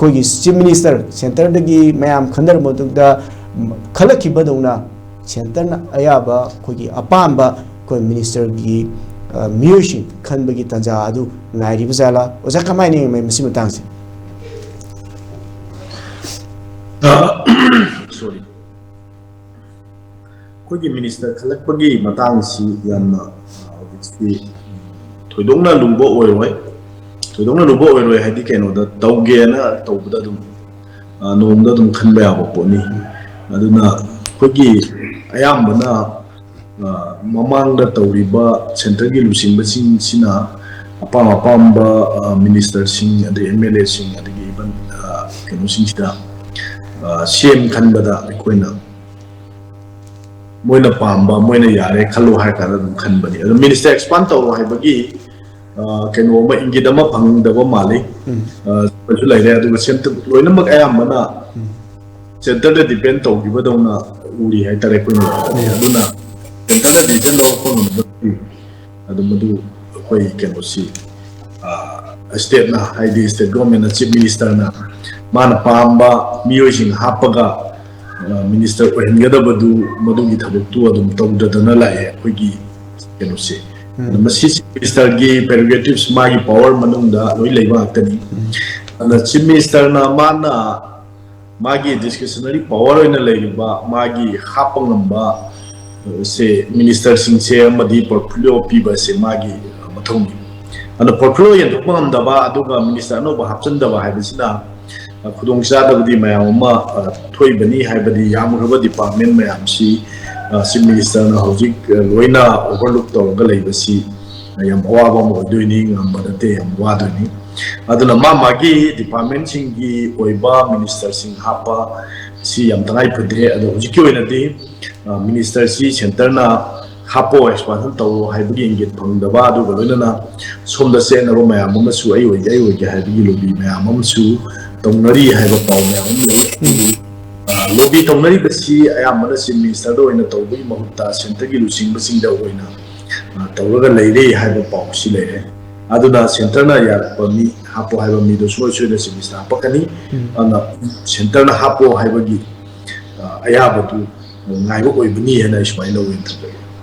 ꯑꯩꯈꯣꯏꯒꯤ chief minister ꯁꯦꯟꯇꯔꯗꯒꯤ ꯃꯌꯥꯝ ꯈꯟꯅꯔꯕ ꯃꯇꯨꯡꯗ ꯈꯜꯂꯛꯈꯤꯕꯗꯧꯅ ꯁꯦꯟꯇꯔꯅ ꯑꯌꯥꯕ ꯑꯩꯈꯣꯏꯒꯤ ꯑꯄꯥꯝꯕ ꯑꯩꯈꯣꯏ ꯃꯤꯅꯤꯁꯇꯔꯒꯤ ꯃꯤꯑꯣꯏꯁꯤꯡ ꯈꯟꯕꯒꯤ ꯇꯥꯟꯖꯥ ꯑꯗꯨ ꯉꯥꯏꯔꯤꯕ ꯖꯥꯠꯂꯥ ꯑꯣꯖꯥ ꯀꯃꯥꯏꯅ ꯌꯦꯡꯉꯤ ꯃꯁꯤ ꯃꯇꯥꯡꯁꯦ? ꯁꯣꯔꯤ, ꯑꯩꯈꯣꯏꯒꯤ ꯃꯤꯅꯤꯁꯇꯔ ꯈꯜꯂꯛꯄꯒꯤ ꯃꯇꯥꯡꯁꯤ ꯌꯥꯝꯅ ꯍꯧꯖꯤꯛꯇꯤ ꯊꯣꯏꯗꯣꯛꯅ ꯂꯨꯕ ꯑꯣꯏꯔꯣꯏ꯫ ꯊꯣꯏꯗꯣꯛꯅ ꯂꯨꯕ ꯑꯣꯏꯔꯣꯏ ꯍꯥꯏꯗꯤ ꯀꯩꯅꯣꯗ ꯇꯧꯒꯦꯅ ꯇꯧꯕꯗ ꯑꯗꯨꯝ ꯅꯣꯡꯃꯗ ꯑꯗꯨꯝ ꯈꯟꯕ ꯌꯥꯕ ꯄꯣꯠꯅꯤ꯫ ꯑꯗꯨꯅ ꯑꯩꯈꯣꯏꯒꯤ ꯑꯌꯥꯝꯕꯅ ꯃꯃꯥꯡꯗ ꯇꯧꯔꯤꯕ ꯁꯦꯟꯇꯔꯒꯤ ꯂꯨꯆꯤꯡꯕꯁꯤꯡꯁꯤꯅ ꯑꯄꯥꯝ ꯑꯄꯥꯝꯕ ꯃꯤꯅꯤꯁꯇꯔꯁꯤꯡ ꯑꯗꯩ MLAꯁꯤꯡ ꯑꯗꯒꯤ ꯏꯚꯟ ꯀꯩꯅꯣꯁꯤꯡꯁꯤꯗ ꯁꯦꯝ ꯈꯟꯕꯗ ꯑꯩꯈꯣꯏꯅ ꯃꯣꯏꯅ ꯄꯥꯝꯕ ꯃꯣꯏꯅ ꯌꯥꯔꯦ ꯈꯜꯂꯣ ꯍꯥꯏ ꯀꯥꯟꯗ ꯑꯗꯨꯝ ꯈꯟꯕꯅꯤ꯫ ꯑꯗꯣ ꯃꯤꯅꯤꯁꯇꯔ ꯑꯦꯛꯁꯄꯥꯟ ꯇꯧꯔꯣ ꯍꯥꯏꯕꯒꯤ ꯀꯩꯅꯣ ꯑꯃ ꯏꯪꯒꯤꯠ ꯑꯃ ꯐꯪꯗꯕ ꯃꯥꯜꯂꯤ꯫ ꯁꯨ ꯂꯩꯔꯦ ꯑꯗꯨꯒ ꯂꯣꯏꯅꯃꯛ ꯑꯌꯥꯝꯕꯅ ꯁꯦꯟꯇꯔꯗ ꯗꯤꯄꯦꯟ ꯇꯧꯈꯤꯕꯗꯧꯅ ꯎꯔꯤ ꯍꯥꯏꯇꯥꯔꯦ ꯑꯩꯈꯣꯏꯅ꯫ ꯑꯗꯨꯅ ꯁꯦꯟꯇꯔꯅ ꯗꯤꯁꯤꯖꯟ ꯂꯧꯔꯛꯄ ꯉꯝꯕꯗꯤ ꯑꯗꯨ ꯃꯗꯨ ꯑꯩꯈꯣꯏ ꯀꯩꯅꯣꯁꯤ ꯁ꯭ꯇꯦꯠꯅ ꯍꯥꯏꯗꯤ ꯁ꯭ꯇꯦꯠ ꯒꯣꯔꯃꯦꯟꯅ ꯆꯤꯐ ꯃꯤꯅꯤꯁꯇꯔꯅ ꯃꯥꯅ ꯄꯥꯝꯕ ꯃꯤꯑꯣꯏꯁꯤꯡ ꯍꯥꯞꯄꯒ ꯃꯤꯅꯤꯁꯇꯔ ꯑꯣꯏꯍꯟꯒꯗꯕꯗꯨ ꯃꯗꯨꯒꯤ ꯊꯕꯛꯇꯨ ꯑꯗꯨꯝ ꯇꯧꯗꯗꯅ ꯂꯥꯛꯑꯦ ꯑꯩꯈꯣꯏꯒꯤ ꯀꯩꯅꯣꯁꯦ꯫ ꯃꯁꯤ ꯃꯤꯅꯤꯁꯇꯔꯒꯤ ꯄꯦꯔꯣꯒꯦꯇꯤꯚꯁ ꯃꯥꯒꯤ ꯄꯋꯥꯔ ꯃꯅꯨꯡꯗ ꯂꯣꯏ ꯂꯩꯕ ꯉꯥꯛꯇꯅꯤ꯫ ꯑꯗꯨꯅ ꯆꯤꯐ ꯃꯤꯅꯤꯁꯇꯔꯅ ꯃꯥꯅ ꯃꯥꯒꯤ ꯗꯤꯁꯀ꯭ꯔꯤꯁꯅꯔꯤ ꯄꯋꯥꯔ ꯑꯣꯏꯅ ꯂꯩꯔꯤꯕ ꯃꯥꯒꯤ ꯍꯥꯞꯄ ꯉꯝꯕ ꯁꯦ ꯃꯤꯅꯤꯁꯇꯔꯁꯤꯡꯁꯦ ꯑꯃꯗꯤ ꯄꯣꯔꯠꯐꯣꯂꯤꯑꯣ ꯄꯤꯕ ꯑꯁꯦ ꯃꯥꯒꯤ ꯃꯊꯧꯅꯤ꯫ ꯑꯗꯣ ꯄꯣꯔꯠꯐꯣꯂꯤꯑꯣ ꯌꯦꯟꯊꯣꯛꯄ ꯉꯝꯗꯕ ꯑꯗꯨꯒ ꯃꯤꯅꯤꯁꯇꯔ ꯑꯅꯧꯕ ꯍꯥꯞꯆꯤꯟꯗꯕ ꯍꯥꯏꯕꯁꯤꯅ ꯈꯨꯗꯣꯡꯆꯥꯗꯕꯗꯤ ꯃꯌꯥꯝ ꯑꯃ ꯊꯣꯛꯏꯕꯅꯤ꯫ ꯍꯥꯏꯕꯗꯤ ꯌꯥꯝꯈ꯭ꯔꯕ ꯗꯤꯄꯥꯔꯠꯃꯦꯟ ꯃꯌꯥꯝꯁꯤ ꯆꯤꯐ ꯃꯤꯅꯤꯁꯇꯔꯅ ꯍꯧꯖꯤꯛ ꯂꯣꯏꯅ ꯑꯣꯚꯔꯂꯨꯛ ꯇꯧꯔꯒ ꯂꯩꯕꯁꯤ ꯌꯥꯝ ꯑꯋꯥꯕ ꯑꯃ ꯑꯣꯏꯗꯣꯏꯅꯤ, ꯉꯝꯕ ꯅꯠꯇꯦ, ꯌꯥꯝ ꯋꯥꯗꯣꯏꯅꯤ꯫ ꯑꯗꯨꯅ ꯃꯥꯒꯤ ꯗꯤꯄꯥꯔꯠꯃꯦꯟꯁꯤꯡꯒꯤ ꯑꯣꯏꯕ ꯃꯤꯅꯤꯁꯇꯔꯁꯤꯡ ꯍꯥꯞꯄ ꯁꯤ ꯌꯥꯝ ꯇꯉꯥꯏ ꯐꯗꯦ꯫ ꯑꯗꯣ ꯍꯧꯖꯤꯛꯀꯤ ꯑꯣꯏꯅꯗꯤ ꯃꯤꯅꯤꯁꯇꯔꯁꯤ ꯁꯦꯟꯇꯔꯅ ꯍꯥꯞꯄꯣ ꯑꯦꯛꯁꯄꯥꯟꯁꯟ ꯇꯧꯔꯣ ꯍꯥꯏꯕꯒꯤ ꯏꯪꯒꯤꯠ ꯐꯪꯗꯕ, ꯑꯗꯨꯒ ꯂꯣꯏꯅꯅ ꯁꯣꯝꯗ ꯆꯦꯟꯅꯕ ꯃꯌꯥꯝ ꯑꯃꯁꯨ ꯑꯩ ꯑꯣꯏꯒꯦ ꯍꯥꯏꯕꯒꯤ ꯂꯣꯕꯤ ꯃꯌꯥꯝ ꯑꯃꯁꯨ ꯇꯧꯅꯔꯤ ꯍꯥꯏꯕ ꯄꯥꯎ ꯃꯌꯥꯝ ꯑꯃ ꯂꯩ꯫ ꯂꯣꯕꯤ ꯇꯧꯅꯔꯤꯕꯁꯤ ꯑꯌꯥꯝꯕꯅ ꯆꯤꯐ ꯃꯤꯅꯤꯁꯇꯔꯗ ꯑꯣꯏꯅ ꯇꯧꯕꯒꯤ ꯃꯍꯨꯠꯇ ꯁꯦꯟꯇꯔꯒꯤ ꯂꯨꯆꯤꯡꯕꯁꯤꯡꯗ ꯑꯣꯏꯅ ꯇꯧꯔꯒ ꯂꯩꯔꯦ ꯍꯥꯏꯕ ꯄꯥꯎꯁꯤ ꯂꯩꯔꯦ꯫ ꯑꯗꯨꯅ ꯁꯦꯟꯇꯔꯅ ꯌꯥꯔꯛꯄ ꯃꯤ ꯍꯥꯞꯄꯣ ꯍꯥꯏꯕ ꯃꯤꯗꯣ ꯁꯨꯡꯁꯣꯏ ꯁꯣꯏꯗꯅ ꯆꯤꯐ ꯃꯤꯅꯤꯁꯇꯔ ꯍꯥꯞꯄꯛꯀꯅꯤ꯫ ꯑꯗꯨꯅ ꯁꯦꯟꯇꯔꯅ ꯍꯥꯞꯄꯣ ꯍꯥꯏꯕꯒꯤ ꯑꯌꯥꯕꯗꯨ ꯉꯥꯏꯕ ꯑꯣꯏꯕꯅꯤ ꯍꯥꯏꯅ ꯑꯩ ꯁꯨꯃꯥꯏꯅ ꯂꯧꯋꯦ ꯊꯝꯖꯒꯦ꯫